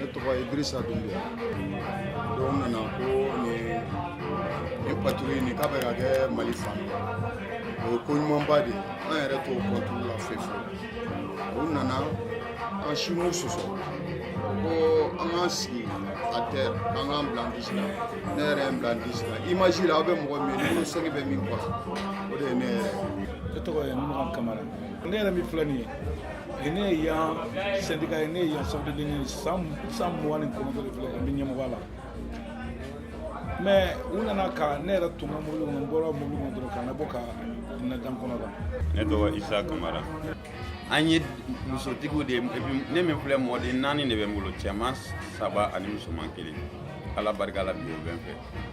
ne tɔgɔ ye Idrissa Doumbia donc nana ko ni patrouille ni k'a bɛ ka kɛ Mali fan o ye ko ɲumanba de an yɛrɛ t'o contre la fewu u nana an Chinois sɔsɔ ko an k'an sigi à terre an k'an bila an disi la ne yɛrɛ ye n bila n disi la image la aw bɛ mɔgɔ min ye ni sɛgɛ bɛ min kɔfɛ o de ye ne yɛrɛ ne tɔgɔ ye Mugan Kamara ne yɛrɛ min filɛ nin ye ne ye yan syndicat ye ne ye yan sɔrɔdeni san 29 de filɛ n bɛ ɲɛmɔgɔ la mais u nana ka ne yɛrɛ tun ka mobili kɔnɔ n bɔra mobili kɔnɔ dɔrɔn ka na bɔ ka na dan kɔnɔ la. Ne tɔgɔ Isa Kamara an ye musotigiw de ne min filɛ mɔden 4 de bɛ n bolo cɛman 3 ani musoman 1 ala barika la bi o bɛ n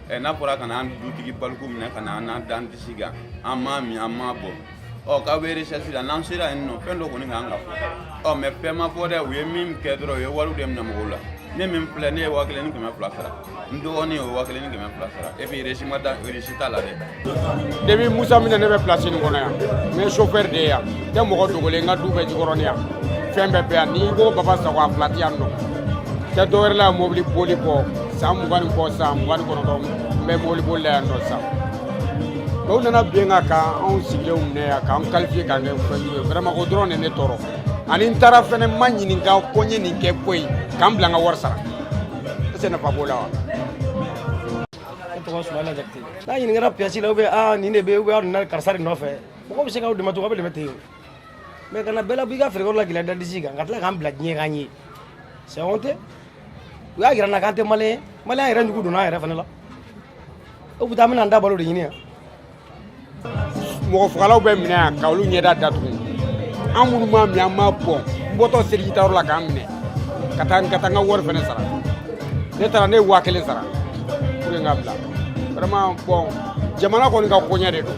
fɛ n'a fɔra ka na an dutigi baliku minɛ ka na an n'an dan disi kan an m'a min an m'a bɔ k'aw bɛ recherche la n'an sera yen nɔ fɛn dɔ kɔni kan ka fɔ mais fɛn ma fɔ dɛ u ye min kɛ dɔrɔn u ye wariw de minɛ mɔgɔw la ne min filɛ ne ye 1,200 sara n dɔgɔnin o 1,200 sara et puis réussi t'a la dɛ. Depuis Musa minɛ ne bɛ place nin kɔnɔ yan n bɛ chauffeur de ye yan n tɛ mɔgɔ dogolen n ka du bɛ Jikɔrɔni yan fɛn bɛɛ bɛ yan n'i ko Baba Sago a fila tɛ yan nɔ tɛ dɔwɛrɛ la mobili boli kɔ san 20 kɔ san 29 n bɛ mobili boli la yan nɔ sisan dɔw nana bin ka kan anw sigilenw minɛ yan k'an qualifier k'an kɛ fɛn ye vraiment o dɔrɔn de ne tɔɔrɔ ani n taara fɛnɛ ma ɲininka ko n ye nin kɛ ko ye k'an bila n ka wari sara est-ce que nafa b'o la wa. Tɔgɔ Sumala Jakite n'a ɲininkara pièce la ou bien nin de bɛ ou bien nin na karisa de nɔfɛ mɔgɔ bɛ se k'aw dɛmɛ cogo bɛ dɛmɛ ten mais kana bɛɛ la b'i ka feerekɛyɔrɔ la gɛlɛya da disi kan ka tila k'an bila diɲɛ kan ye c'est honte u y'a yira n na k'an tɛ maliyɛn maliyɛn yɛrɛ jugu donna an yɛrɛ fana la o bɛ taa an bɛna an da balo de ɲini yan. mɔgɔ fagalaw bɛ minɛ yan ka olu ɲɛda datugu an minnu m'a min an m'a bɔn n bɔtɔ seligitayɔrɔ la k'an minɛ ka taa n ka wari fɛnɛ sara ne taara ne ye 1000 sara pour que n ka bila vraiment bon jamana kɔni ka koɲɛ de don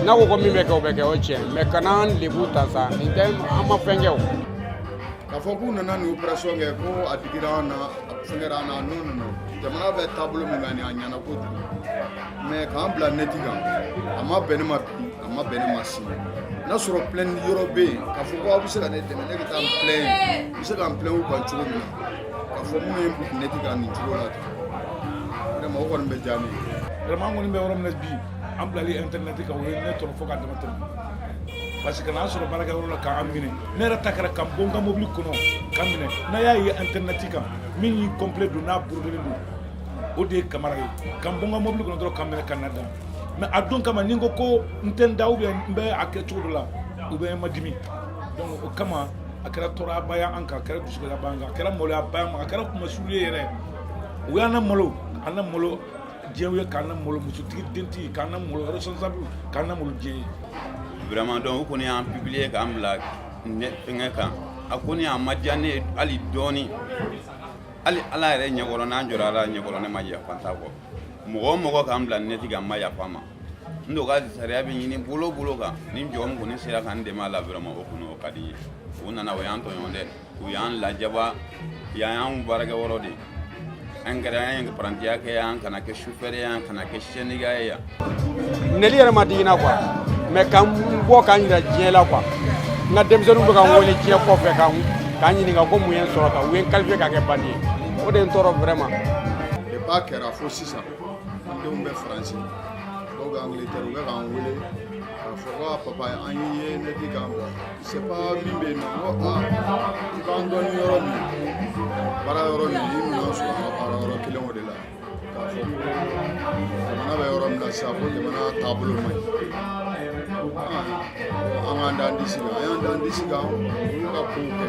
n'a ko ko min bɛ kɛ o bɛ kɛ o ye tiɲɛ mais kana an lebu ta sa nin tɛ an ma fɛn kɛ o. k'a fɔ k'u nana nin opération kɛ ko a digira an na a fɛngɛra an na non jamana bɛ taabolo min kan nin a ɲɛna kojugu mais k'an bila neti kan a ma bɛn ne ma bi a ma bɛn ne ma sini n'a sɔrɔ plainte yɔrɔ bɛ yen k'a fɔ ko aw bɛ se ka ne dɛmɛ ne bɛ taa n plainte n bɛ se ka n plainte u kan cogo min na k'a fɔ minnu ye neti kan nin cogo la vraiment o kɔni bɛ diya ne ye. vraiment an kɔni bɛ yɔrɔ min na bi an bilali internet kan o ye ne tɔɔrɔ fo k'a dama tɛmɛ parce que n'an sɔrɔ baarakɛyɔrɔ la k'an minɛ ne yɛrɛ ta kɛra ka bɔ n ka mobili kɔnɔ k'an minɛ n'a y'a ye internet kan min y'i complet don n'a burudelen don o de ye Kamara ye ka bɔ n ka mobili kɔnɔ dɔrɔn k'an minɛ ka na dan mais a don kama ni n ko n tɛ n da ou bien n bɛ a kɛ cogo dɔ la u bɛ n ma dimi donc o kama a kɛra tɔɔrɔyaba ye an kan a kɛra dusukasiyaba ye an kan a kɛra maloyaba ye an ma a kɛra kumasuli ye yɛrɛ o y'an na malo an na malo diɲɛ ye k'an na malo musotigi dentigi k'an na malo responsable k'an na malo diɲɛ ye. Vraiment donc u kɔni y'an publier k'an bila fɛngɛ kan a kɔni a ma diya ne ye hali dɔɔni hali ala yɛrɛ ɲɛkɔrɔ n'an jɔra ala ɲɛkɔrɔ ne ma yafa n t'a kɔ mɔgɔ o mɔgɔ k'an bila neti kan n ma yafa ma n dɔgɔ ka sariya bɛ ɲini bolo bolo kan ni jɔn min kɔni sera k'an dɛmɛ a la vraiment o kɔni o ka di n ye u nana o y'an tɔɲɔgɔn dɛ u y'an lajaba yan y'an baarakɛyɔrɔ de an kɛra an ye parantiya kɛ yan kana kɛ chauffeur ye yan kana kɛ syndicat ye yan. neli yɛrɛ ma digina quoi mais k'an bɔ k'an yira diɲɛ la quoi n ka denmisɛnninw bɛ ka n wele diɲɛ kɔfɛ k'an ɲininka ko mun ye n sɔrɔ tan u ye n qualifié ka kɛ bandi ye o de ye n tɔɔrɔ vraiment. depuis a kɛra fo sisan an denw bɛ faransi dɔw bɛ Angleterre u bɛ k'an wele k'a fɔ ko papa an ye neti kan bɔ c'est pas min bɛ yen nɔ n ko i b'an dɔn ni yɔrɔ min baara yɔrɔ min i minɛn sɔrɔ an ka baara yɔrɔ kelen o de la k'a fɔ ko jamana bɛ yɔrɔ min na sisan ko jamana taabolo man ɲi an k'an d'an disi kan an y'an d'an disi kan olu ka kow kɛ.